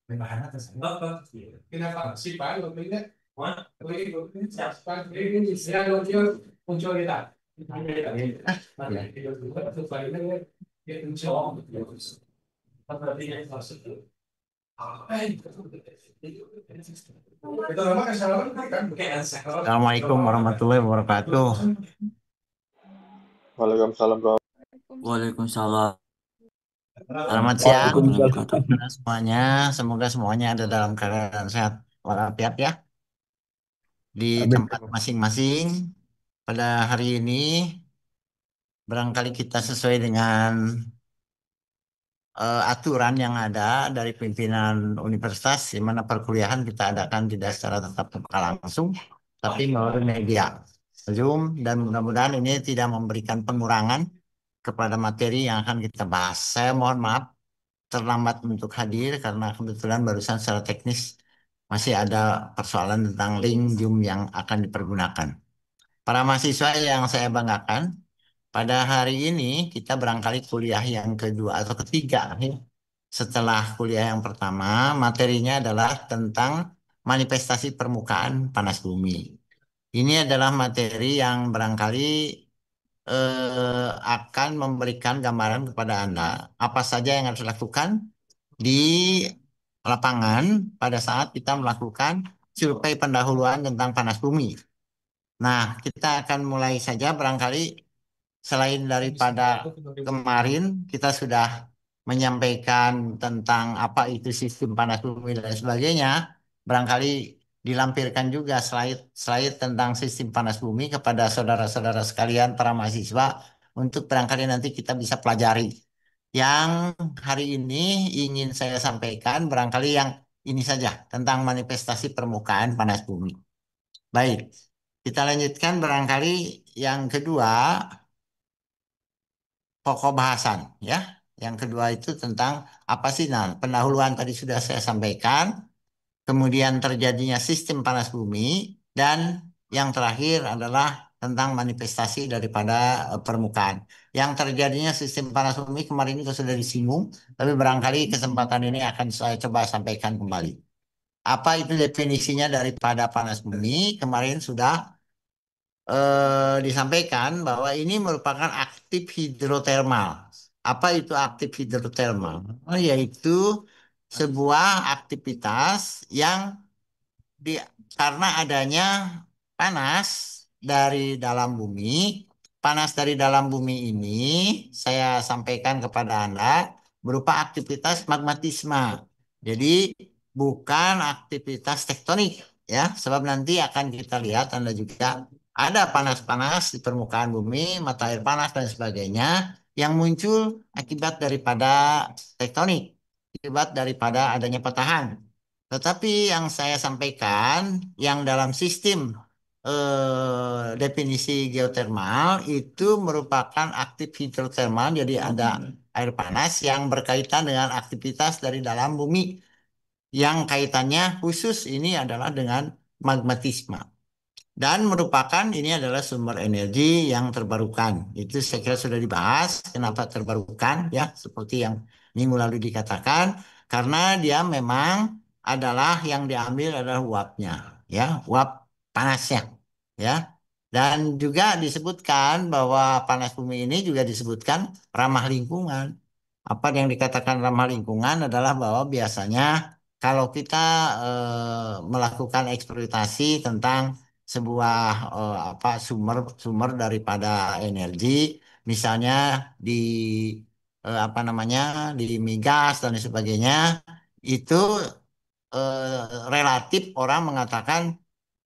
Kenapa si Pak ini ini saya muncul kita. Assalamualaikum warahmatullahi wabarakatuh. Waalaikumsalam bro. Waalaikumsalam Selamat siang warahmatullahi wabarakatuh. semuanya. Semoga semuanya ada dalam keadaan sehat walafiat ya di Amin tempat bro. masing-masing. Pada hari ini barangkali kita sesuai dengan aturan yang ada dari pimpinan universitas di mana perkuliahan kita adakan tidak secara tatap muka langsung, tapi melalui media Zoom dan mudah-mudahan ini tidak memberikan pengurangan kepada materi yang akan kita bahas. Saya mohon maaf terlambat untuk hadir karena kebetulan barusan secara teknis masih ada persoalan tentang link Zoom yang akan dipergunakan. Para mahasiswa yang saya banggakan, pada hari ini kita barangkali kuliah yang kedua atau ketiga, ya. Setelah kuliah yang pertama, materinya adalah tentang manifestasi permukaan panas bumi. Ini adalah materi yang barangkali akan memberikan gambaran kepada Anda apa saja yang harus dilakukan di lapangan pada saat kita melakukan survei pendahuluan tentang panas bumi. Nah, kita akan mulai saja barangkali selain daripada kemarin kita sudah menyampaikan tentang apa itu sistem panas bumi dan sebagainya, barangkali dilampirkan juga slide tentang sistem panas bumi kepada saudara-saudara sekalian para mahasiswa untuk barangkali nanti kita bisa pelajari. Yang hari ini ingin saya sampaikan barangkali yang ini saja tentang manifestasi permukaan panas bumi. Baik, kita lanjutkan barangkali yang kedua, pokok bahasan ya. Yang kedua itu tentang apa sih? Nah, pendahuluan tadi sudah saya sampaikan, kemudian terjadinya sistem panas bumi, dan yang terakhir adalah tentang manifestasi daripada permukaan. Yang terjadinya sistem panas bumi kemarin itu sudah disinggung, tapi barangkali kesempatan ini akan saya coba sampaikan kembali. Apa itu definisinya daripada panas bumi? Kemarin sudah disampaikan bahwa ini merupakan aktif hidrotermal. Apa itu aktif hidrotermal? Yaitu sebuah aktivitas yang di, karena adanya panas dari dalam bumi, panas dari dalam bumi ini saya sampaikan kepada Anda berupa aktivitas magmatisme. Jadi bukan aktivitas tektonik ya, sebab nanti akan kita lihat Anda juga ada panas-panas di permukaan bumi, mata air panas dan sebagainya yang muncul akibat daripada tektonik, akibat daripada adanya patahan. Tetapi yang saya sampaikan, yang dalam sistem definisi geotermal itu merupakan aktif hidrotermal, jadi ada air panas yang berkaitan dengan aktivitas dari dalam bumi, yang kaitannya khusus ini adalah dengan magmatisme. Dan merupakan ini adalah sumber energi yang terbarukan. Itu saya kira sudah dibahas kenapa terbarukan ya, seperti yang minggu lalu dikatakan, karena dia memang adalah yang diambil adalah uapnya, ya, uap panasnya, ya. Dan juga disebutkan bahwa panas bumi ini juga disebutkan ramah lingkungan. Apa yang dikatakan ramah lingkungan adalah bahwa biasanya kalau kita melakukan eksploitasi tentang sebuah apa sumber daripada energi, misalnya di apa namanya di migas dan sebagainya, itu relatif orang mengatakan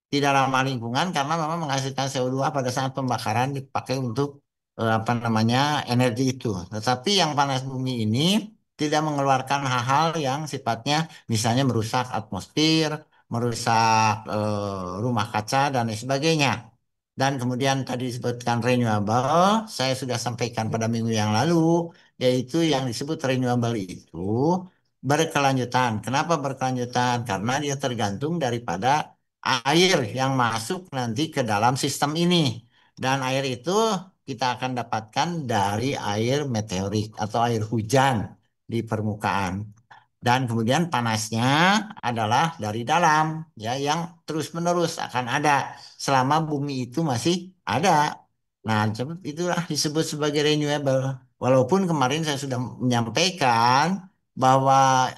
tidak ramah lingkungan karena memang menghasilkan CO2 pada saat pembakaran dipakai untuk apa namanya energi itu. Tetapi yang panas bumi ini tidak mengeluarkan hal-hal yang sifatnya misalnya merusak atmosfer, merusak rumah kaca dan lain sebagainya. Dan kemudian tadi disebutkan renewable, saya sudah sampaikan pada minggu yang lalu, yaitu yang disebut renewable itu berkelanjutan. Kenapa berkelanjutan? Karena dia tergantung daripada air yang masuk nanti ke dalam sistem ini. Dan air itu kita akan dapatkan dari air meteorik atau air hujan di permukaan. Dan kemudian panasnya adalah dari dalam, ya, yang terus-menerus akan ada selama bumi itu masih ada. Nah, itulah disebut sebagai renewable. Walaupun kemarin saya sudah menyampaikan bahwa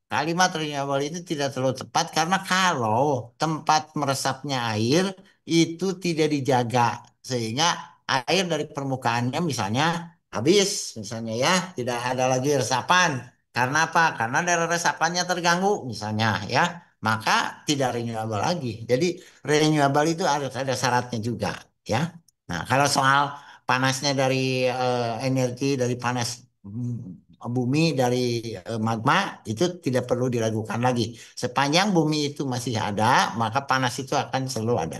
kalimat renewable itu tidak terlalu tepat karena kalau tempat meresapnya air itu tidak dijaga sehingga air dari permukaannya misalnya habis, misalnya ya, tidak ada lagi resapan. Karena apa? Karena daerah resapannya terganggu misalnya ya, maka tidak renewable lagi. Jadi renewable itu harus ada syaratnya juga ya. Nah, kalau soal panasnya dari energi dari panas bumi dari magma itu tidak perlu diragukan lagi. Sepanjang bumi itu masih ada, maka panas itu akan selalu ada.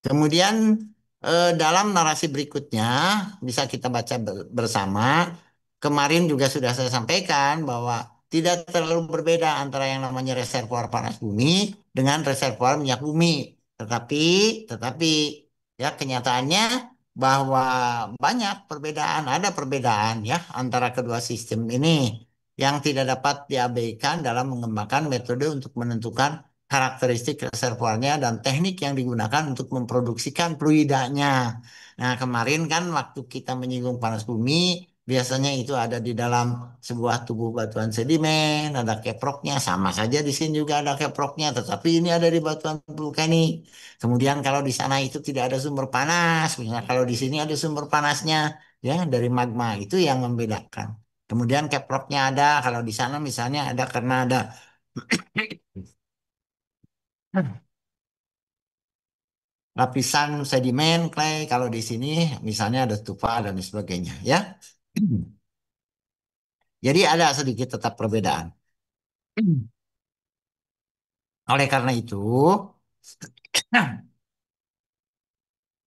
Kemudian dalam narasi berikutnya bisa kita baca bersama. Kemarin juga sudah saya sampaikan bahwa tidak terlalu berbeda antara yang namanya reservoir panas bumi dengan reservoir minyak bumi. Tetapi, tetapi ya kenyataannya bahwa banyak perbedaan, ada perbedaan ya antara kedua sistem ini yang tidak dapat diabaikan dalam mengembangkan metode untuk menentukan karakteristik reservoirnya dan teknik yang digunakan untuk memproduksikan fluidanya. Nah, kemarin kan waktu kita menyinggung panas bumi, biasanya itu ada di dalam sebuah tubuh batuan sedimen, ada keproknya, sama saja di sini juga ada keproknya, tetapi ini ada di batuan vulkanik. Kemudian kalau di sana itu tidak ada sumber panas, misalnya kalau di sini ada sumber panasnya, ya dari magma itu yang membedakan. Kemudian keproknya ada, kalau di sana misalnya ada karena ada lapisan sedimen, clay. Kalau di sini misalnya ada tufa dan sebagainya, ya. Jadi ada sedikit tetap perbedaan. Oleh karena itu,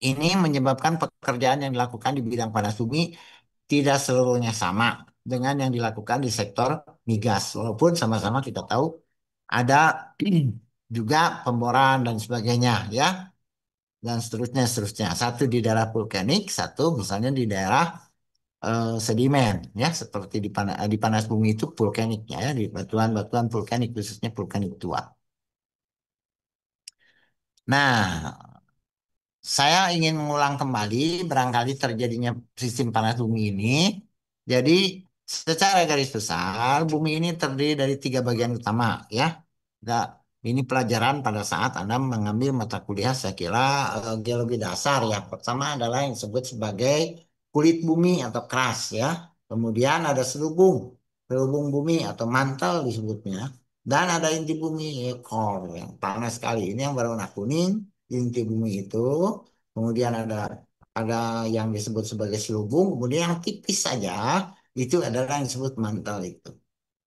ini menyebabkan pekerjaan yang dilakukan di bidang panas bumi tidak seluruhnya sama dengan yang dilakukan di sektor migas. Walaupun sama-sama kita tahu ada juga pemboran dan sebagainya, ya, dan seterusnya, seterusnya. Satu di daerah vulkanik, satu misalnya di daerah sedimen ya seperti di panas bumi itu vulkaniknya ya di batuan-batuan vulkanik khususnya vulkanik tua. Nah, saya ingin mengulang kembali barangkali terjadinya sistem panas bumi ini. Jadi secara garis besar bumi ini terdiri dari tiga bagian utama ya. Enggak, ini pelajaran pada saat Anda mengambil mata kuliah saya kira geologi dasar ya. Pertama adalah yang disebut sebagai kulit bumi atau crust ya. Kemudian ada selubung, selubung bumi atau mantel disebutnya. Dan ada inti bumi, ya, core yang panas sekali. Ini yang berwarna kuning, inti bumi itu. Kemudian ada yang disebut sebagai selubung. Kemudian yang tipis saja itu adalah yang disebut mantel itu.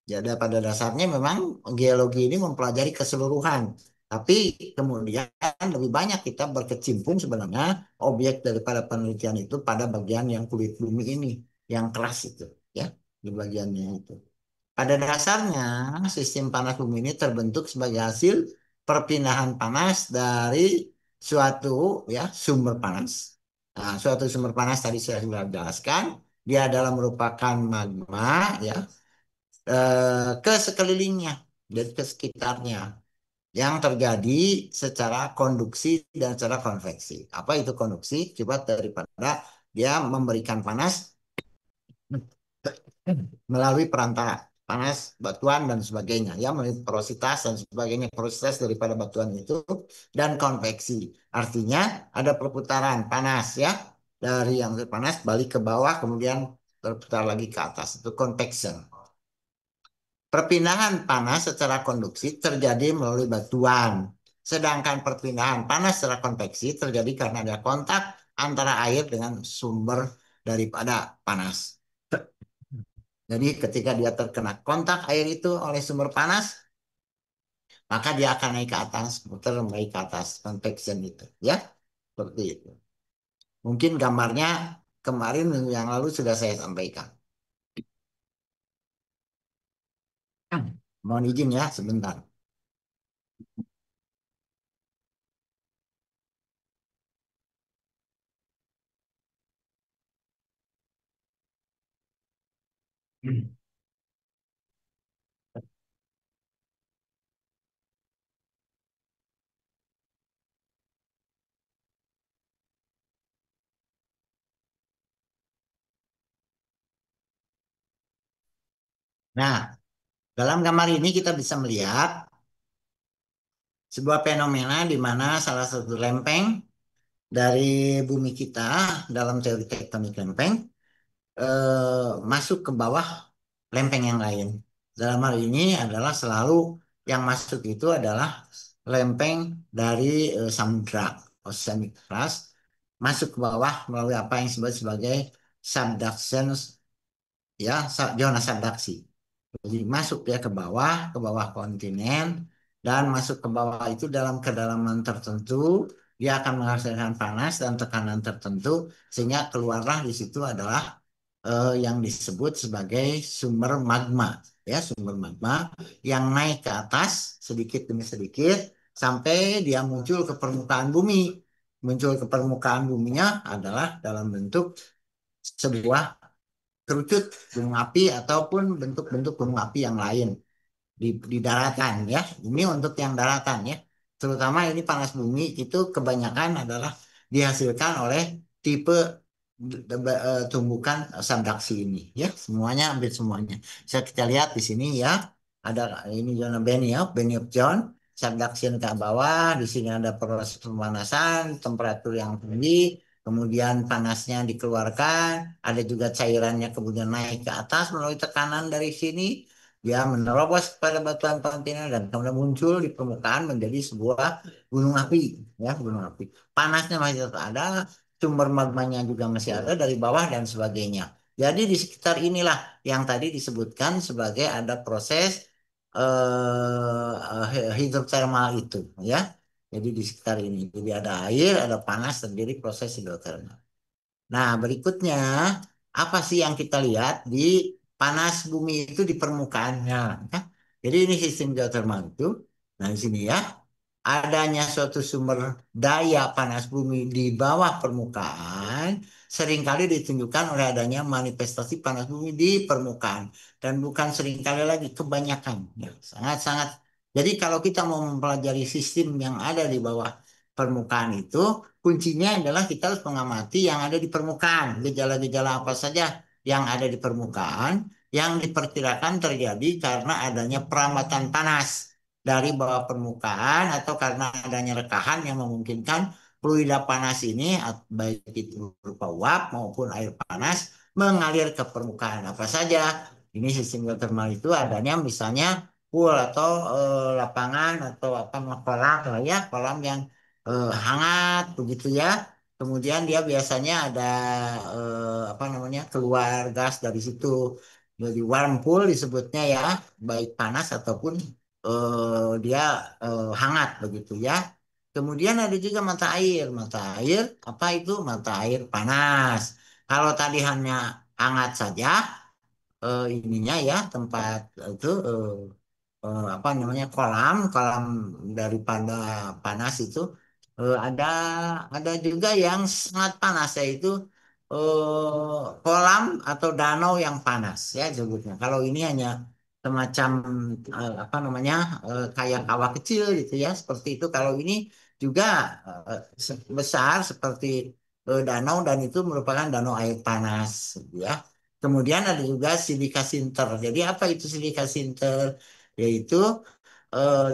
Jadi pada dasarnya memang geologi ini mempelajari keseluruhan. Tapi kemudian lebih banyak kita berkecimpung sebenarnya objek daripada penelitian itu pada bagian yang kulit bumi ini, yang keras itu, ya, di bagiannya itu. Pada dasarnya sistem panas bumi ini terbentuk sebagai hasil perpindahan panas dari suatu ya sumber panas. Nah, suatu sumber panas tadi sudah jelaskan, dia adalah merupakan magma ya ke sekelilingnya dan ke sekitarnya yang terjadi secara konduksi dan secara konveksi. Apa itu konduksi? Coba daripada dia memberikan panas melalui perantara panas batuan dan sebagainya ya melalui porositas dan sebagainya proses daripada batuan itu dan konveksi artinya ada perputaran panas ya dari yang panas balik ke bawah kemudian terputar lagi ke atas itu convection. Perpindahan panas secara konduksi terjadi melalui batuan, sedangkan perpindahan panas secara konveksi terjadi karena ada kontak antara air dengan sumber daripada panas. Jadi ketika dia terkena kontak air itu oleh sumber panas, maka dia akan naik ke atas, muter naik ke atas, convection itu, ya, seperti itu. Mungkin gambarnya kemarin minggu yang lalu sudah saya sampaikan. Mohon izin ya, sebentar. Nah, dalam gambar ini kita bisa melihat sebuah fenomena di mana salah satu lempeng dari bumi kita dalam teori tektonik lempeng masuk ke bawah lempeng yang lain. Dalam hal ini adalah selalu yang masuk itu adalah lempeng dari samudra oceanic crust masuk ke bawah melalui apa yang disebut sebagai subduction, ya, zona subduksi. Jadi masuk dia ke bawah kontinen, dan masuk ke bawah itu dalam kedalaman tertentu, dia akan menghasilkan panas dan tekanan tertentu, sehingga keluarlah di situ adalah yang disebut sebagai sumber magma, ya, sumber magma yang naik ke atas sedikit demi sedikit sampai dia muncul ke permukaan bumi. Muncul ke permukaan buminya adalah dalam bentuk sebuah kerucut gunung api ataupun bentuk-bentuk gunung api yang lain di daratan, ya. Ini untuk yang daratan, ya. Terutama ini panas bumi itu kebanyakan adalah dihasilkan oleh tipe tumbukan subduksi ini, ya. Semuanya, hampir semuanya. Bisa kita lihat di sini, ya. Ada ini zona Benioff Zone, subduction ke bawah. Di sini ada proses pemanasan, temperatur yang tinggi, kemudian panasnya dikeluarkan, ada juga cairannya kemudian naik ke atas melalui tekanan dari sini. Dia menerobos pada batuan kontiner dan kemudian muncul di permukaan menjadi sebuah gunung api, ya, gunung api. Panasnya masih tetap ada, sumber magmanya juga masih ada dari bawah dan sebagainya. Jadi di sekitar inilah yang tadi disebutkan sebagai ada proses hidrotermal itu, ya. Jadi di sekitar ini, jadi ada air, ada panas, terjadi proses hidrotermal. Nah, berikutnya, apa sih yang kita lihat di panas bumi itu di permukaannya? Ya. Jadi ini sistem geotermal itu. Nah, di sini, ya, adanya suatu sumber daya panas bumi di bawah permukaan seringkali ditunjukkan oleh adanya manifestasi panas bumi di permukaan. Dan bukan seringkali lagi, kebanyakan. Ya, sangat-sangat. Jadi kalau kita mau mempelajari sistem yang ada di bawah permukaan itu, kuncinya adalah kita harus mengamati yang ada di permukaan. Gejala-gejala apa saja yang ada di permukaan yang diperkirakan terjadi karena adanya perambatan panas dari bawah permukaan atau karena adanya rekahan yang memungkinkan fluida panas ini baik itu berupa uap maupun air panas mengalir ke permukaan apa saja. Ini sistem geotermal itu adanya misalnya pool atau lapangan atau apa kolam lah, ya, kolam yang hangat begitu, ya. Kemudian dia biasanya ada apa namanya, keluar gas dari situ. Jadi warm pool disebutnya, ya, baik panas ataupun dia hangat begitu, ya. Kemudian ada juga mata air. Mata air apa itu? Mata air panas. Kalau tadi hanya hangat saja, ininya, ya, tempat itu apa namanya, kolam kolam daripada panas itu ada juga yang sangat panas, yaitu kolam atau danau yang panas, ya, sebutnya. Kalau ini hanya semacam apa namanya, kayak kawah kecil gitu, ya, seperti itu. Kalau ini juga besar seperti danau, dan itu merupakan danau air panas, gitu, ya. Kemudian ada juga silika sinter. Jadi apa itu silika sinter? Yaitu eh,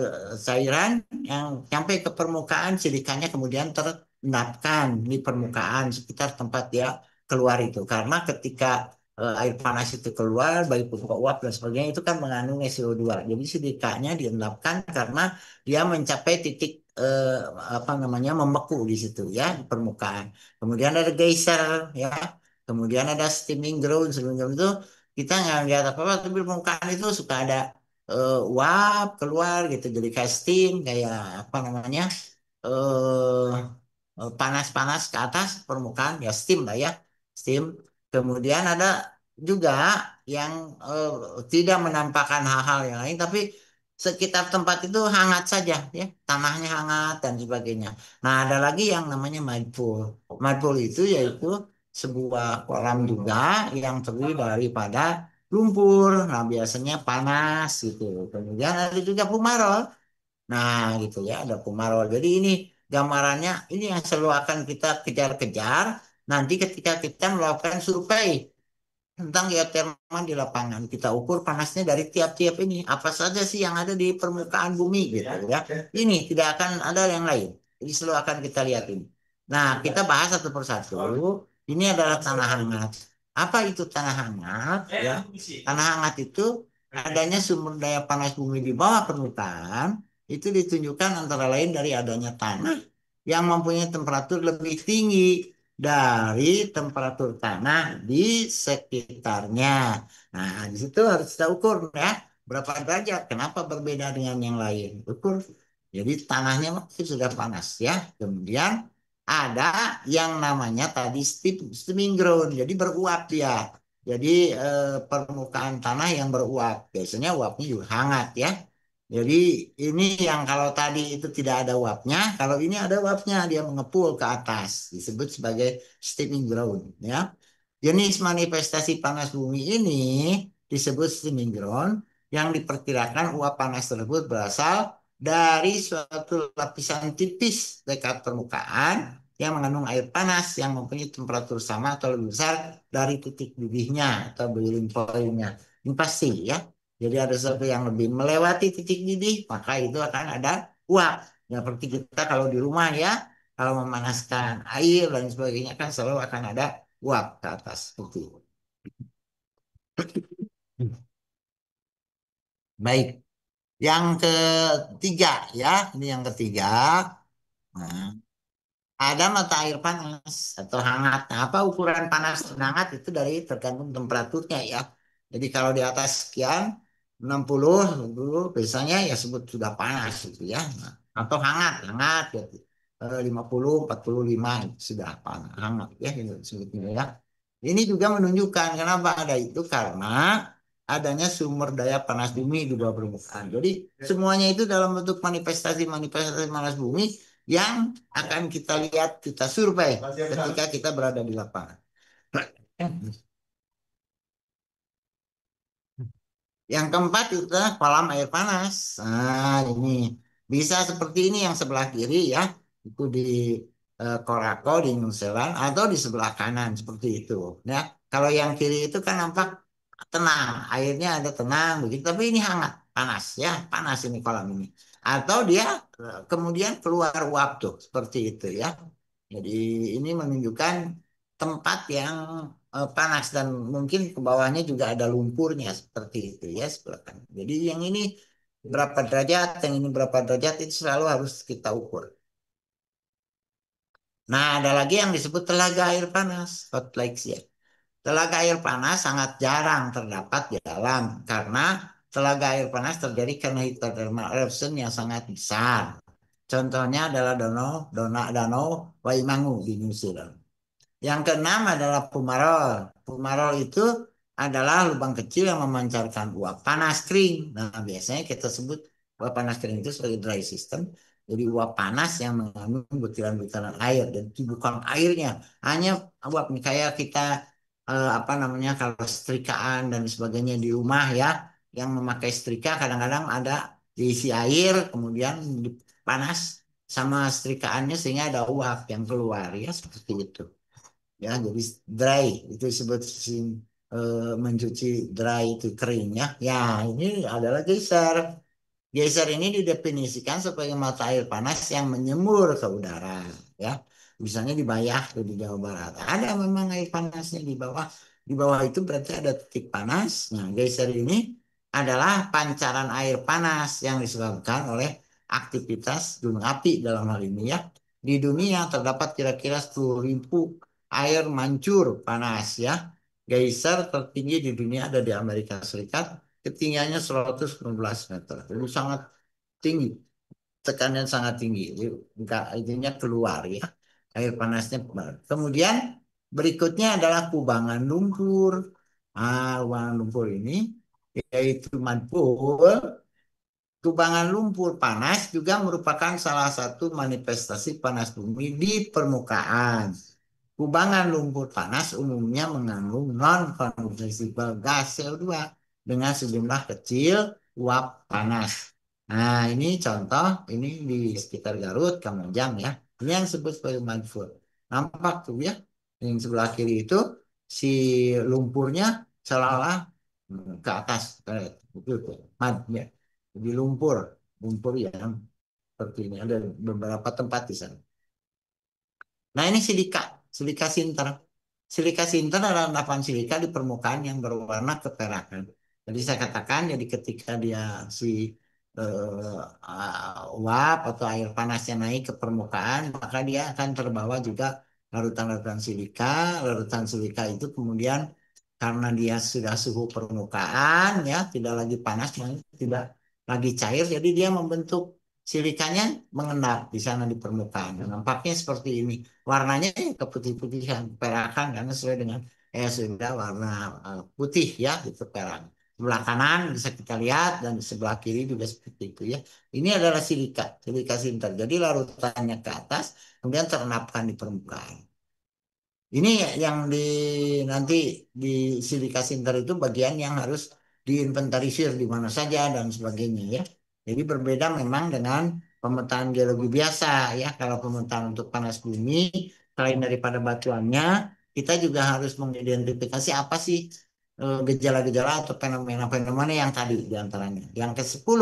cairan yang sampai ke permukaan, silikanya kemudian terendapkan di permukaan sekitar tempat dia keluar itu. Karena ketika air panas itu keluar, baik berupa uap dan sebagainya, itu kan mengandung SO2. Jadi silikanya diendapkan karena dia mencapai titik apa namanya, membeku di situ, ya, di permukaan. Kemudian ada geyser, ya. Kemudian ada steaming ground. Steaming ground itu kita nggak lihat apa-apa, tapi di permukaan itu suka ada uap keluar gitu, jadi kayak steam, kayak apa namanya, eh panas-panas ke atas permukaan, ya, steam lah, ya, steam. Kemudian ada juga yang tidak menampakkan hal-hal yang lain, tapi sekitar tempat itu hangat saja, ya, tanahnya hangat dan sebagainya. Nah, ada lagi yang namanya mud pool. Mud pool itu yaitu sebuah kolam juga yang terdiri daripada lumpur. Nah, biasanya panas gitu. Kemudian ada juga pumarol. Nah, gitu, ya, ada pumarol. Jadi ini gambarannya, ini yang selalu akan kita kejar-kejar nanti ketika kita melakukan survei tentang geotermal di lapangan. Kita ukur panasnya dari tiap-tiap ini. Apa saja sih yang ada di permukaan bumi gitu ya. Ini tidak akan ada yang lain. Jadi selalu akan kita lihat ini. Nah, kita bahas satu persatu. Ini adalah tanah hangat. Apa itu tanah hangat? Ya, tanah hangat itu adanya sumber daya panas bumi di bawah permukaan itu ditunjukkan antara lain dari adanya tanah yang mempunyai temperatur lebih tinggi dari temperatur tanah di sekitarnya. Nah, di situ harus kita ukur ya, berapa derajat. Kenapa berbeda dengan yang lain? Ukur. Jadi tanahnya masih sudah panas ya. Kemudian ada yang namanya tadi steaming ground. Jadi beruap dia. Jadi permukaan tanah yang beruap. Biasanya uapnya juga hangat ya. Jadi ini yang kalau tadi itu tidak ada uapnya, kalau ini ada uapnya dia mengepul ke atas, disebut sebagai steaming ground ya. Jenis manifestasi panas bumi ini disebut steaming ground yang diperkirakan uap panas tersebut berasal dari suatu lapisan tipis dekat permukaan yang mengandung air panas yang mempunyai temperatur sama atau lebih besar dari titik didihnya atau boiling point-nya. Ini pasti ya. Jadi ada sesuatu yang lebih melewati titik didih, maka itu akan ada uap. Ya, seperti kita kalau di rumah ya, kalau memanaskan air dan sebagainya kan selalu akan ada uap ke atas seperti itu. Baik, yang ketiga ya, ini yang ketiga. Nah, ada mata air panas atau hangat. Nah, apa ukuran panas dan hangat itu dari tergantung temperaturnya ya. Jadi kalau di atas sekian 60 dulu biasanya ya sebut sudah panas gitu ya. Nah, atau hangat, hangat ya. 50, 45 itu sudah panas, hangat ya gitu sebutnya ya. Ini juga menunjukkan kenapa ada itu karena adanya sumber daya panas bumi di bawah permukaan. Jadi semuanya itu dalam bentuk manifestasi-manifestasi panas bumi yang akan kita lihat, kita survei ketika kita berada di lapangan. Yang keempat itu adalah kolam air panas. Nah, ini bisa seperti ini yang sebelah kiri ya, itu di Korako di New Zealand atau di sebelah kanan seperti itu. Ya, kalau yang kiri itu kan nampak tenang, airnya ada tenang begitu, tapi ini hangat, panas ya, panas ini kolam ini. Atau dia kemudian keluar uap tuh seperti itu ya. Jadi ini menunjukkan tempat yang panas dan mungkin ke bawahnya juga ada lumpurnya seperti itu ya sebelah kanan. Jadi yang ini berapa derajat, yang ini berapa derajat itu selalu harus kita ukur. Nah, ada lagi yang disebut telaga air panas, hot lakes ya. Telaga air panas sangat jarang terdapat di alam karena telaga air panas terjadi karena hidrothermal eruption yang sangat besar. Contohnya adalah danau Waimangu di New Zealand. Yang keenam adalah fumarole. Fumarole itu adalah lubang kecil yang memancarkan uap panas kering. Nah, biasanya kita sebut uap panas kering itu sebagai dry system. Jadi uap panas yang mengandung butiran-butiran air dan itu bukan airnya, hanya uap kayak kita apa namanya kalau setrikaan dan sebagainya di rumah ya, yang memakai setrika kadang-kadang ada diisi air kemudian panas sama setrikaannya sehingga ada uap yang keluar ya seperti itu. Ya jadi dry itu disebut mencuci dry itu kering ya. Ya ini adalah geyser. Geyser ini didefinisikan sebagai mata air panas yang menyembur ke udara ya. Misalnya di Bayah tuh di Jawa Barat ada memang air panasnya di bawah. Di bawah itu berarti ada titik panas. Nah, geyser ini adalah pancaran air panas yang disebabkan oleh aktivitas gunung api dalam hal ini ya. Di dunia terdapat kira-kira 10.000 air mancur panas ya. Geyser tertinggi di dunia ada di Amerika Serikat, ketinggiannya 115 meter. Jadi sangat tinggi, tekanan sangat tinggi. Jadi enggak itunya keluar ya. Air panasnya keluar. Kemudian berikutnya adalah kubangan lumpur. Kubangan lumpur ini yaitu madpul. Kubangan lumpur panas juga merupakan salah satu manifestasi panas bumi di permukaan. Kubangan lumpur panas umumnya mengandung non-condensable gas CO2 dengan sejumlah kecil uap panas. Nah, ini contoh, ini di sekitar Garut, Kamajang ya. Ini yang disebut sebagai manfur. Nampak tuh ya, yang sebelah kiri itu si lumpurnya seolah-olah ke atas, itu mud, ya. Jadi lumpur, lumpur yang seperti ini. Ada beberapa tempat di sana. Nah ini silika, silika sinter. Silika sinter adalah endapan silika di permukaan yang berwarna keperakan. Jadi saya katakan, jadi ketika dia si uap atau air panasnya naik ke permukaan, maka dia akan terbawa juga larutan-larutan silika. Larutan silika itu kemudian karena dia sudah suhu permukaan, ya tidak lagi panas, tidak lagi cair, jadi dia membentuk silikanya mengendap di sana di permukaan. Dan nampaknya seperti ini. Warnanya ya keputih-putihan, perakan karena sesuai dengan sudah warna putih ya itu perak. Sebelah kanan bisa kita lihat dan di sebelah kiri juga seperti itu ya. Ini adalah silika, silika sinter. Jadi larutannya ke atas, kemudian terendapkan di permukaan. Ini yang nanti di silika sinter itu bagian yang harus diinventarisir di mana saja dan sebagainya ya. Jadi berbeda memang dengan pemetaan geologi biasa ya. Kalau pemetaan untuk panas bumi, selain daripada batuannya, kita juga harus mengidentifikasi apa sih gejala-gejala atau fenomena-fenomena yang tadi diantaranya. Yang ke-10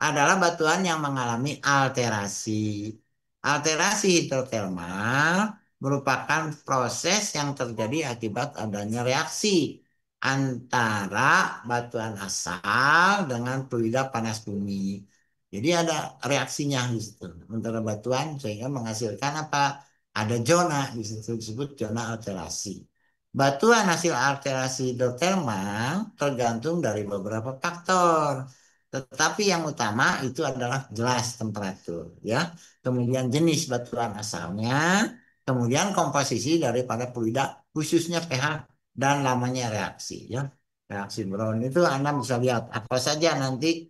adalah batuan yang mengalami alterasi. Alterasi hidrotermal merupakan proses yang terjadi akibat adanya reaksi antara batuan asal dengan fluida panas bumi. Jadi ada reaksinya di situ antara batuan sehingga menghasilkan apa? Ada zona di situ disebut zona alterasi. Batuan hasil alterasi hidrotermal tergantung dari beberapa faktor. Tetapi yang utama itu adalah jelas temperatur, ya. Kemudian jenis batuan asalnya, kemudian komposisi daripada fluida, khususnya pH dan lamanya reaksi, ya. Reaksi Brown itu Anda bisa lihat apa saja nanti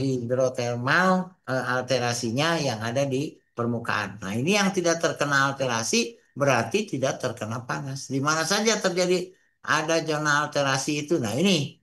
hidrotermal alterasinya yang ada di permukaan. Nah, ini yang tidak terkena alterasi berarti tidak terkena panas. Di mana saja terjadi ada zona alterasi itu. Nah, ini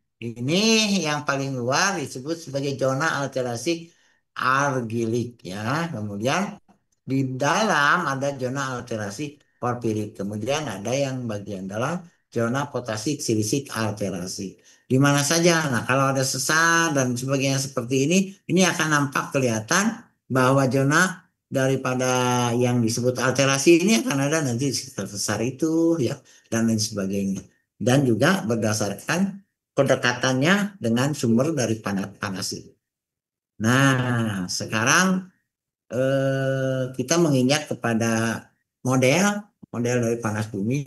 yang paling luar disebut sebagai zona alterasi argilik ya. Kemudian di dalam ada zona alterasi porfirik. Kemudian ada yang bagian dalam zona potasik silisik alterasi. Di mana saja. Nah, kalau ada sesar dan sebagainya seperti ini akan nampak kelihatan bahwa zona daripada yang disebut alterasi ini akan ada nanti di sekitar sesar itu ya dan lain sebagainya. Dan juga berdasarkan kedekatannya dengan sumber dari panas itu. Nah, sekarang kita menginjak kepada model model dari panas bumi.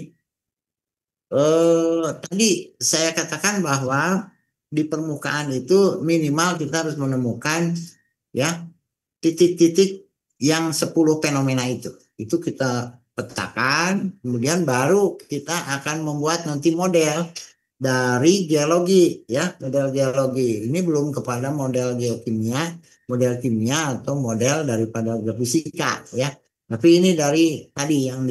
Tadi saya katakan bahwa di permukaan itu minimal kita harus menemukan ya titik-titik yang 10 fenomena itu. Itu kita petakan, kemudian baru kita akan membuat nanti model dari geologi ya, model geologi. Ini belum kepada model geokimia, model kimia atau model daripada geofisika ya. Tapi ini dari tadi yang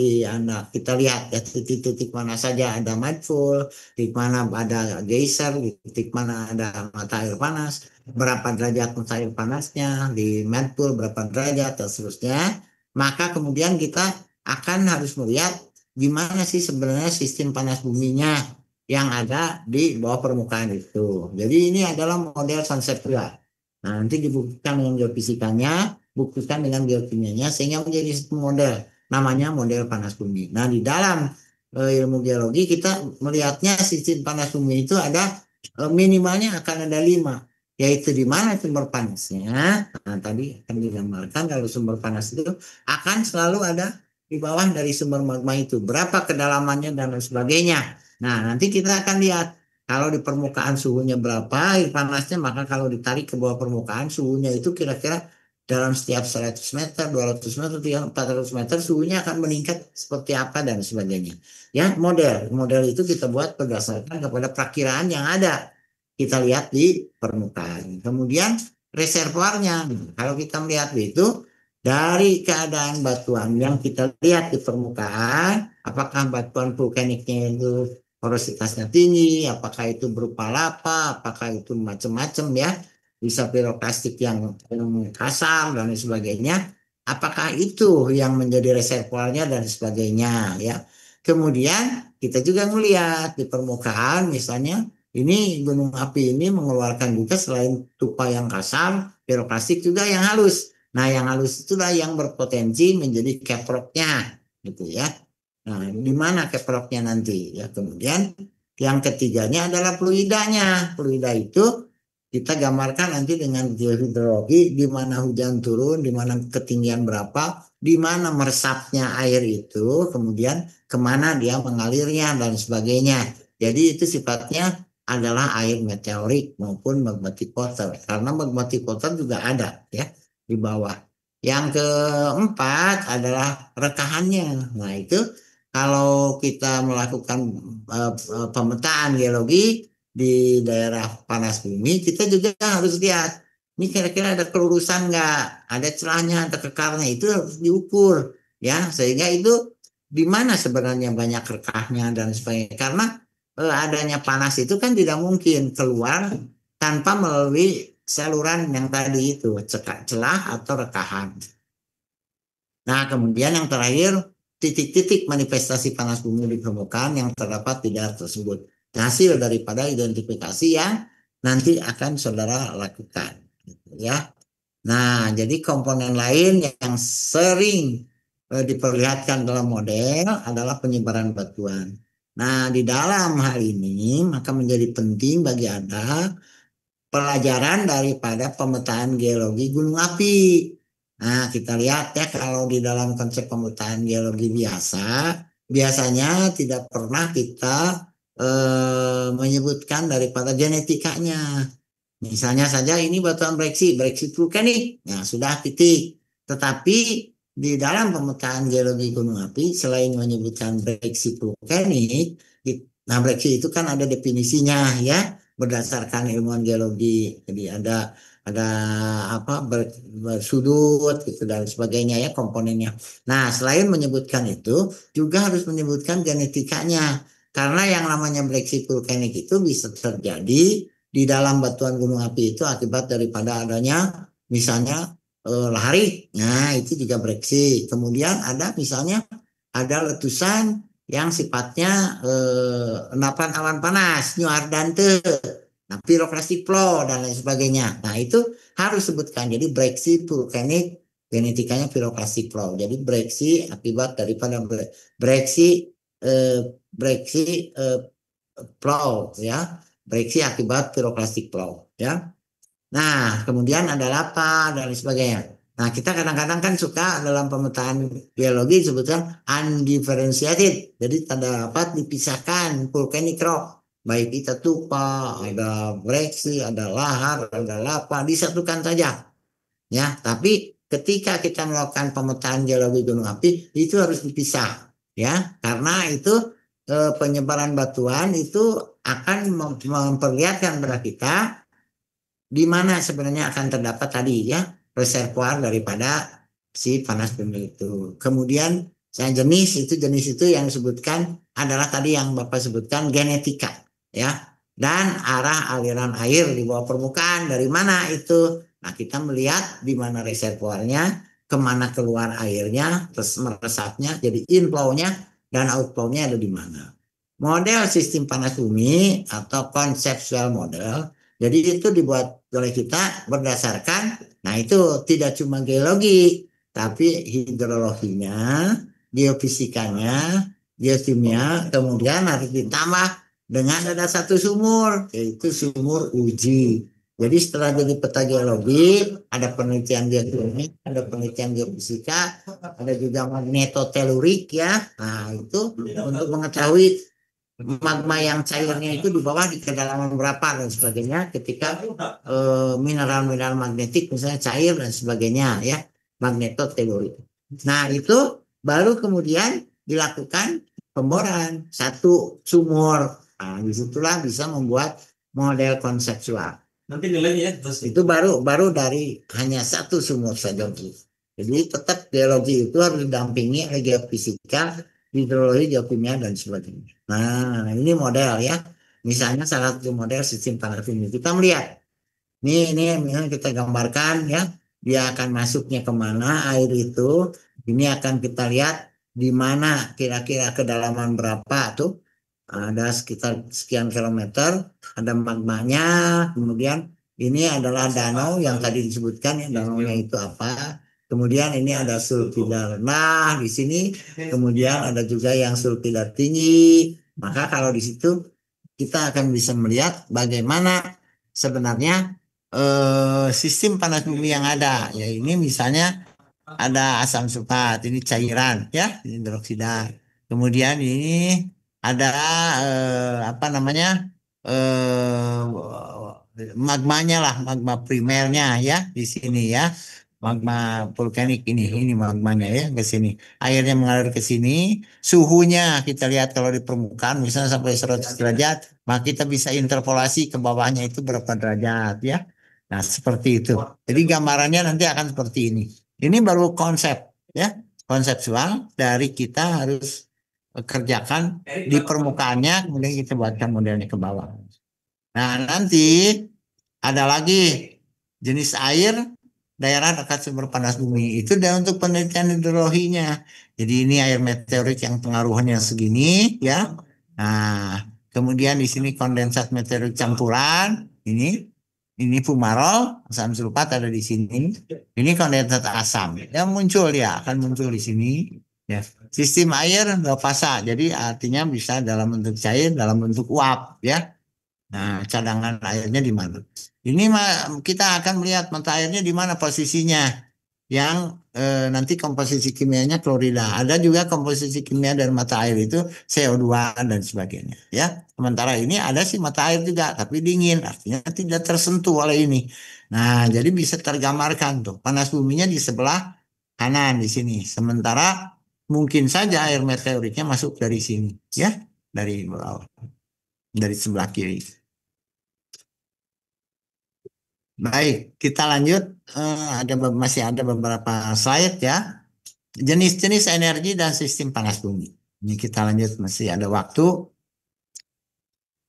kita lihat ya titik-titik mana saja ada mudpool, titik mana ada geyser, titik mana ada mata air panas, berapa derajat mata air panasnya di mudpool, berapa derajat dan seterusnya. Maka kemudian kita akan harus melihat gimana sih sebenarnya sistem panas buminya yang ada di bawah permukaan itu. Jadi ini adalah model konseptual. Nah, nanti dibuktikan dengan geofisikanya, buktikan dengan geokimianya, sehingga menjadi satu model. Namanya model panas bumi. Nah, di dalam ilmu geologi kita melihatnya sistem panas bumi itu ada minimalnya akan ada 5. Yaitu di mana sumber panasnya. Nah, tadi akan digambarkan kalau sumber panas itu akan selalu ada di bawah dari sumber magma itu. Berapa kedalamannya dan lain sebagainya. Nah, nanti kita akan lihat kalau di permukaan suhunya berapa air panasnya, maka kalau ditarik ke bawah permukaan suhunya itu kira-kira dalam setiap 100 meter, 200 meter, 400 meter suhunya akan meningkat seperti apa dan sebagainya. Ya, model itu kita buat berdasarkan kepada perakiraan yang ada. Kita lihat di permukaan. Kemudian reservoirnya, kalau kita melihat itu dari keadaan batuan yang kita lihat di permukaan, apakah batuan vulkaniknya itu porositasnya tinggi, apakah itu berupa lava, apakah itu macam-macam ya, bisa piroklastik yang kasar dan sebagainya, apakah itu yang menjadi reservoirnya dan sebagainya ya. Kemudian kita juga melihat di permukaan misalnya ini gunung api ini mengeluarkan juga selain tupai yang kasar, piroklastik juga yang halus. Nah, yang halus itulah yang berpotensi menjadi caprocknya, gitu ya. Nah, di mana caprocknya nanti? Ya, kemudian yang ketiganya adalah fluidanya. Fluida itu kita gambarkan nanti dengan geohidrologi, di mana hujan turun, di mana ketinggian berapa, di mana meresapnya air itu, kemudian kemana dia mengalirnya dan sebagainya. Jadi itu sifatnya adalah air meteorik maupun magmatic water, karena magmatic water juga ada ya di bawah. Yang keempat adalah rekahannya. Nah itu kalau kita melakukan pemetaan geologi di daerah panas bumi, kita juga harus lihat ini kira-kira ada kelurusan nggak, ada celahnya, ada kekarnya, itu harus diukur ya, sehingga itu di mana sebenarnya banyak rekahnya dan sebagainya. Karena adanya panas itu kan tidak mungkin keluar tanpa melalui saluran yang tadi itu, celah atau rekahan. Nah, kemudian yang terakhir, titik-titik manifestasi panas bumi di permukaan yang terdapat di daerah tersebut. Hasil daripada identifikasi yang nanti akan saudara lakukan. Ya. Nah, jadi komponen lain yang sering diperlihatkan dalam model adalah penyebaran batuan. Nah, di dalam hal ini maka menjadi penting bagi Anda pelajaran daripada pemetaan geologi gunung api. Nah, kita lihat ya kalau di dalam konsep pemetaan geologi biasanya tidak pernah kita menyebutkan daripada genetikanya. Misalnya saja ini batuan breksi vulkanik, nah sudah titik. Tetapi di dalam pemetaan geologi gunung api, selain menyebutkan breksi vulkanik, nah breksi itu kan ada definisinya ya, berdasarkan ilmuwan geologi. Jadi ada apa bersudut gitu dan sebagainya ya komponennya. Nah, selain menyebutkan itu, juga harus menyebutkan genetikanya. Karena yang namanya breksi vulkanik itu bisa terjadi di dalam batuan gunung api itu akibat daripada adanya misalnya lahar. Nah, itu juga breksi. Kemudian ada misalnya ada letusan yang sifatnya endapan awan panas, New Ardente, nah, piroklastik flow dan lain sebagainya. Nah, itu harus sebutkan. Jadi breksi vulkanik genetikanya piroklastik flow. Jadi breksi akibat daripada breksi flow ya. Breksi akibat piroklastik flow ya. Nah, kemudian ada lava dan lain sebagainya. Nah, kita kadang-kadang kan suka dalam pemetaan geologi disebutkan undifferentiated. Jadi dapat dipisahkan volcanic rock. Baik itu tupa, ada breksi, ada lahar, ada lava, disatukan saja. Ya, tapi ketika kita melakukan pemetaan geologi gunung api itu harus dipisah ya, karena itu penyebaran batuan itu akan memperlihatkan kepada kita di mana sebenarnya akan terdapat tadi ya reservoir daripada si panas bumi itu. Kemudian jenis itu yang disebutkan adalah tadi yang Bapak sebutkan genetika ya, dan arah aliran air di bawah permukaan dari mana itu. Nah, kita melihat di mana reservoirnya, kemana keluar airnya, terus meresapnya, jadi inflow-nya dan outflow-nya ada di mana. Model sistem panas bumi atau konseptual model, jadi itu dibuat oleh kita berdasarkan, nah itu tidak cuma geologi, tapi hidrologinya, geofisikanya, geokimia, kemudian harus ditambah dengan ada satu sumur, yaitu sumur uji. Jadi setelah jadi peta geologi, ada penelitian geokimia, ada penelitian geofisika, ada juga magnetotelurik ya. Nah itu untuk mengetahui magma yang cairnya itu di bawah di kedalaman berapa dan sebagainya ketika mineral-mineral magnetik misalnya cair dan sebagainya ya, magnetotelurik. Nah itu baru kemudian dilakukan pemboran satu sumur. Nah, disitulah bisa membuat model konseptual. Nanti nilainya terus Itu baru dari hanya satu sumur saja. Jadi tetap geologi itu harus didampingi oleh geofisika, hidrologi, geokimia dan sebagainya. Nah, ini model ya. Misalnya salah satu model sistem panas bumi. Kita melihat. Ini misalnya kita gambarkan ya. Dia akan masuknya kemana air itu. Ini akan kita lihat di mana kira-kira kedalaman berapa tuh. ada sekitar sekian kilometer, ada magmanya, kemudian ini adalah danau yang tadi disebutkan, ya, danaunya itu apa. Kemudian ini ada sulfida rendah di sini, kemudian ada juga yang sulfida tinggi. Maka kalau di situ kita akan bisa melihat bagaimana sebenarnya sistem panas bumi yang ada. Ya ini misalnya ada asam sulfat, ini cairan ya, ini hidroksida. Kemudian ini ada apa namanya magmanya lah, magma primernya ya di sini ya, magma vulkanik ini magmanya ya ke sini. Airnya mengalir ke sini, suhunya kita lihat kalau di permukaan misalnya sampai 100 derajat, maka kita bisa interpolasi ke bawahnya itu berapa derajat ya. Nah, seperti itu. Jadi gambarannya nanti akan seperti ini. Ini baru konsep ya, konseptual dari kita harus kerjakan di permukaannya, kemudian kita buatkan modelnya ke bawah. Nah, nanti ada lagi jenis air daerah dekat sumber panas bumi. Itu dan untuk penelitian hidrologinya. Jadi ini air meteorit yang pengaruhannya segini ya. Nah, kemudian di sini kondensat meteorit campuran. Ini fumarol, asam sulfat ada di sini. Ini kondensat asam. Yang muncul ya akan muncul di sini. Ya. Sistem air dua fasa. Jadi artinya bisa dalam bentuk cair, dalam bentuk uap ya. Nah, cadangan airnya di mana? Ini kita akan melihat mata airnya di mana posisinya. Yang nanti komposisi kimianya klorida. Ada juga komposisi kimia dari mata air itu CO2 dan sebagainya. Ya, sementara ini ada sih mata air juga, tapi dingin, artinya tidak tersentuh oleh ini. Nah, jadi bisa tergambarkan tuh panas buminya di sebelah kanan di sini. Sementara mungkin saja air meteoritnya masuk dari sini, ya, dari bawah, dari sebelah kiri. Baik, kita lanjut. Masih ada beberapa slide ya. Jenis-jenis energi dan sistem panas bumi. Ini kita lanjut, masih ada waktu.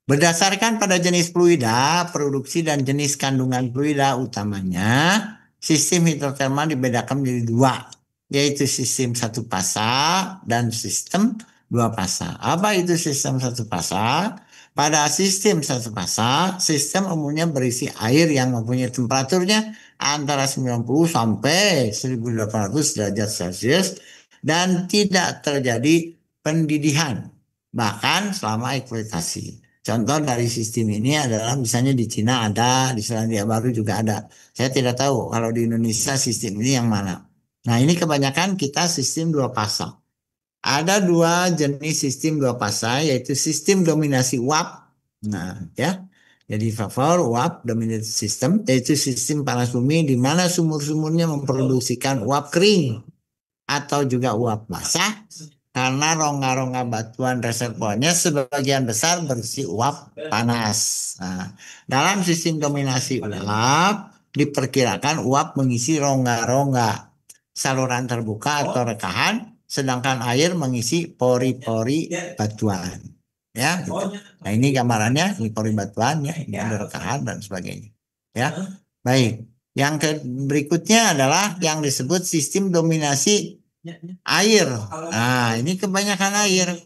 Berdasarkan pada jenis fluida, produksi dan jenis kandungan fluida utamanya, sistem hidrotermal dibedakan menjadi dua, yaitu sistem satu fasa dan sistem dua fasa. Apa itu sistem satu fasa? Pada sistem satu fasa, sistem umumnya berisi air yang mempunyai temperaturnya antara 90 sampai 1800 derajat Celcius dan tidak terjadi pendidihan, bahkan selama eksploitasi. Contoh dari sistem ini adalah misalnya di Cina ada, di Selandia Baru juga ada. Saya tidak tahu kalau di Indonesia sistem ini yang mana. Nah, ini kebanyakan kita sistem dua fasa. Ada dua jenis sistem dua fasa, yaitu sistem dominasi uap. Nah, ya. Jadi favor uap dominasi sistem, yaitu sistem panas bumi di mana sumur-sumurnya memproduksikan uap kering atau juga uap basah karena rongga-rongga batuan reservoirnya sebagian besar berisi uap panas. Nah, dalam sistem dominasi uap diperkirakan uap mengisi rongga-rongga saluran terbuka atau rekahan, sedangkan air mengisi pori-pori batuan. Ya, gitu. Nah ini gambarannya, ini pori batuan ya, ini ada rekahan dan sebagainya. Ya, baik. Yang berikutnya adalah yang disebut sistem dominasi air. Nah, ini kebanyakan air.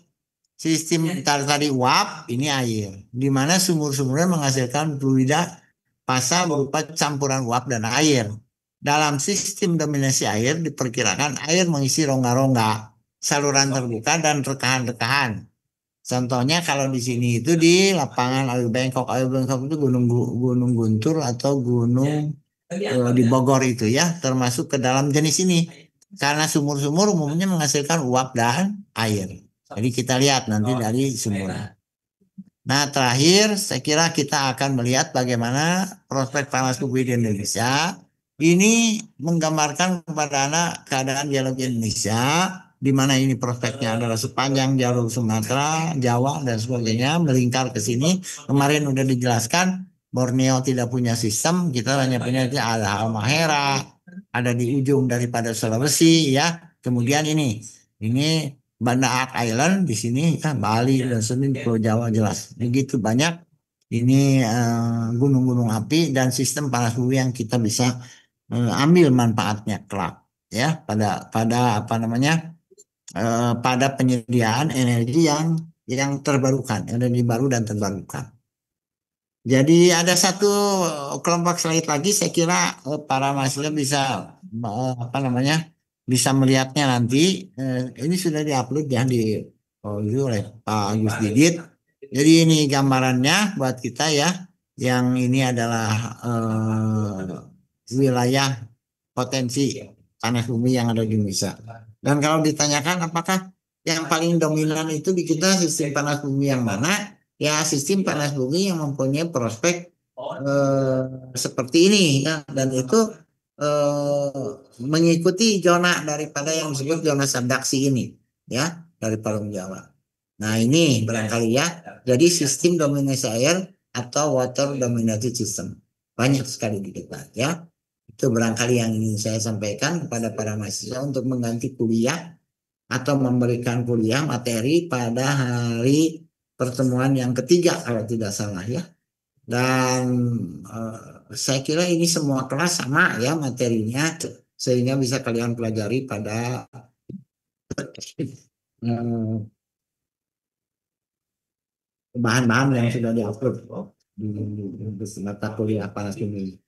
Sistem tadi uap, ini air. Di mana sumur-sumurnya menghasilkan fluida fasa berupa campuran uap dan air. Dalam sistem dominasi air diperkirakan air mengisi rongga-rongga, saluran terbuka dan rekahan-rekahan. Contohnya kalau di sini itu di lapangan Ayu Bengkok itu Gunung Guntur atau gunung di Bogor itu ya, termasuk ke dalam jenis ini. Karena sumur-sumur umumnya menghasilkan uap dan air. Jadi kita lihat nanti dari sumurnya. Nah, terakhir saya kira kita akan melihat bagaimana prospek panas bumi di Indonesia. Ini menggambarkan kepada anak keadaan geologi Indonesia, di mana ini prospeknya adalah sepanjang jalur Sumatera, Jawa, dan sebagainya, melingkar ke sini. Kemarin udah dijelaskan, Borneo tidak punya sistem, kita hanya punya ada Halmahera, ada di ujung daripada Sulawesi ya. Kemudian ini Banda Aceh Island di sini kan Bali dan sini di Pulau Jawa jelas. Begitu banyak ini gunung-gunung api dan sistem panas bumi yang kita bisa ambil manfaatnya kelak ya pada apa namanya pada penyediaan energi yang yang terbarukan, energi baru dan terbarukan. Jadi ada satu kelompok slide lagi, saya kira para mahasiswa bisa apa namanya bisa melihatnya nanti. Ini sudah diupload ya di itu oleh Pak Agus Didit. Jadi ini gambarannya buat kita ya. Yang ini adalah wilayah potensi panas bumi yang ada di Indonesia. Dan kalau ditanyakan apakah yang paling dominan itu di kita sistem panas bumi yang mana? Ya sistem panas bumi yang mempunyai prospek seperti ini ya, dan itu mengikuti zona daripada yang disebut zona subduksi ini ya dari Palu Jawa. Nah ini barangkali ya, jadi sistem dominasi air atau water dominated system banyak sekali di kita ya. Itu barangkali yang ingin saya sampaikan kepada para mahasiswa untuk mengganti kuliah atau memberikan kuliah materi pada hari pertemuan yang ketiga kalau tidak salah ya. Dan saya kira ini semua kelas sama ya materinya sehingga bisa kalian pelajari pada bahan-bahan yang sudah diupload di mata kuliah panas bumi.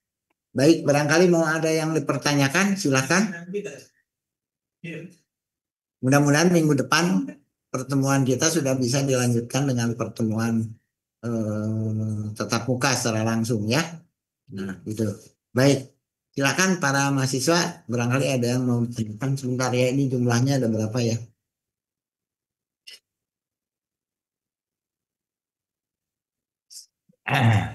Baik, barangkali mau ada yang dipertanyakan, silakan. Mudah-mudahan minggu depan pertemuan kita sudah bisa dilanjutkan dengan pertemuan tatap muka secara langsung ya. Nah, gitu. Baik, silakan para mahasiswa, barangkali ada yang mau ditanyakan sebentar ya, ini jumlahnya ada berapa ya? Nah.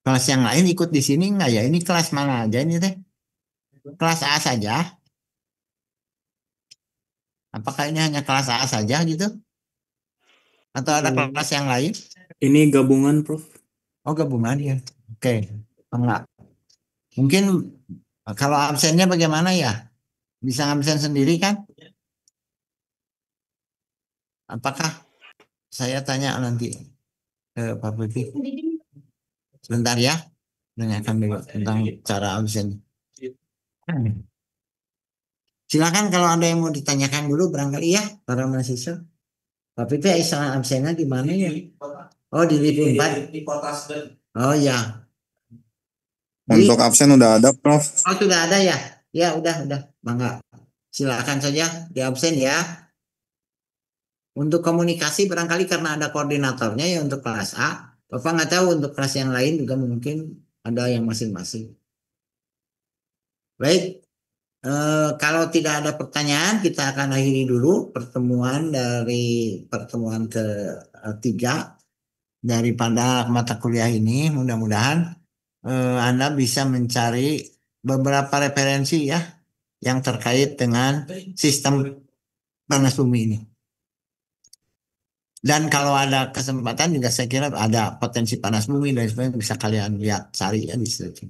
Kelas yang lain ikut di sini enggak ya? Ini kelas mana aja ini teh? Kelas A saja? Apakah ini hanya kelas A saja gitu? Atau ada kelas yang lain? Ini gabungan, Prof. Oh gabungan ya. Oke. Enggak. Mungkin kalau absennya bagaimana ya? Bisa absen sendiri kan? Apakah saya tanya nanti ke Pak Putih? Sebentar ya. Tanyakan dulu tentang cara absen. Silakan kalau ada yang mau ditanyakan dulu barangkali ya para mahasiswa. Tapi itu istilah absennya di mana ya? Oh di LIP 4. Oh ya. Untuk absen udah ada, Prof. Oh sudah ada ya? Ya udah. Mangga. Silakan saja di absen ya. Untuk komunikasi barangkali karena ada koordinatornya ya untuk kelas A. Bapak nggak tahu untuk kelas yang lain juga mungkin ada yang masing-masing. Baik. Kalau tidak ada pertanyaan, kita akan akhiri dulu pertemuan dari pertemuan ketiga daripada mata kuliah ini. Mudah-mudahan Anda bisa mencari beberapa referensi ya yang terkait dengan sistem panas bumi ini. Dan kalau ada kesempatan juga saya kira ada potensi panas bumi dan sebagainya bisa kalian lihat cari ya di situ.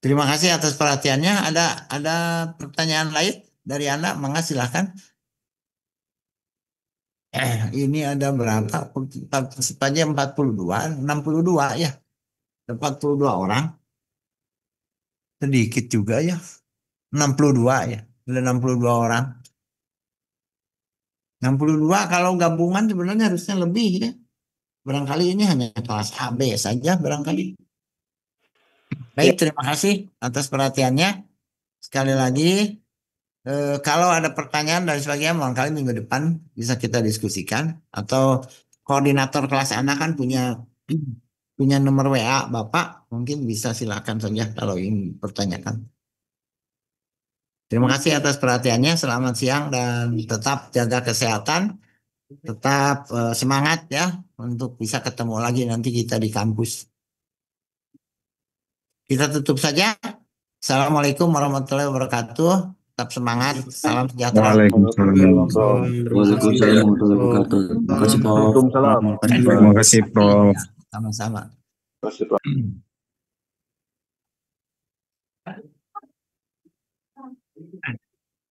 Terima kasih atas perhatiannya. Ada pertanyaan lain dari Anda? Mangga silahkan. Ini ada berapa? Partisipannya 42, 62 ya. 42 orang. Sedikit juga ya. 62 ya. Ada 62 orang. 62 kalau gabungan sebenarnya harusnya lebih ya. Barangkali ini hanya kelas AB saja barangkali. Baik, terima kasih atas perhatiannya. Sekali lagi, kalau ada pertanyaan dan sebagainya, barangkali minggu depan bisa kita diskusikan. Atau koordinator kelas anak kan punya nomor WA Bapak, mungkin bisa silakan saja kalau ingin pertanyakan. Terima kasih atas perhatiannya. Selamat siang dan tetap jaga kesehatan. Tetap semangat ya untuk bisa ketemu lagi nanti kita di kampus. Kita tutup saja. Assalamualaikum warahmatullahi wabarakatuh. Tetap semangat. Salam sejahtera. Waalaikumsalam. Waalaikumsalam warahmatullahi wabarakatuh. Terima kasih, Prof. Waalaikumsalam. Terima kasih, Prof. Sama-sama. Terima kasih, Pak.